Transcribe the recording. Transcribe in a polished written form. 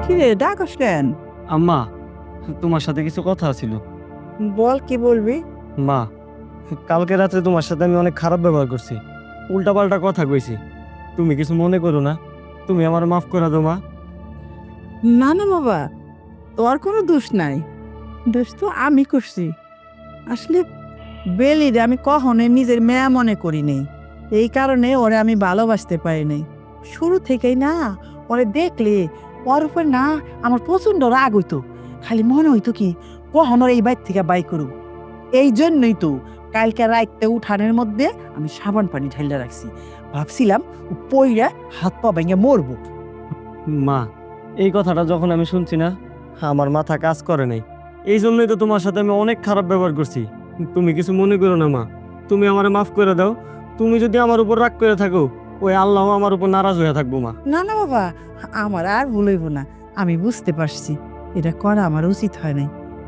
কি রে ডাকস কেন? আম্মা, তোমার সাথে কিছু কথা ছিল। বল, কি বলবি? মা, কালকে রাত্রে তোমার সাথে আমি অনেক খারাপ ব্যবহার করছি, উল্টাপাল্টা কথা কইছি। তুমি কিছু মনে করো না, তুমি আমার মাফ করে দাও মা। না না বাবা, তোর কোনো দোষ নাই। দোষ তো আমি করছি। আসলে বেলিরে আমি কখনোই নিজের মেয়া মনে করি নাই। এই কারণে ওরে আমি ভালোবাসতে পারি নাই। শুরু থেকেই না, ওরে দেখলে ওর উপর না আমার প্রচন্ড রাগ হইতো। খালি মনে হইতো কি কখন ওর এই বাইর থেকে বাই করু। এই জন্যই তো কালকে রাইতে উঠানের মধ্যে আমি সাবান পানি ঢাইলা রাখছি। ভাবছিলাম ও পইরা হাত পা ভেঙে মরবো। মা, এই কথাটা যখন আমি শুনছি না, আমার মাথা কাজ করে নাই। এই জন্যই তো তোমার সাথে আমি অনেক খারাপ ব্যবহার করছি। তুমি কিছু মনে করো না মা, তুমি আমারে মাফ করে দাও। তুমি যদি আমার উপর রাগ করে থাকো, ওই আল্লাহ আমার উপর নারাজ হয়ে থাকবো মা। না না বাবা, আমার আর ভুল হইব না। আমি বুঝতে পারছি এটা করা আমার উচিত হয় নাই।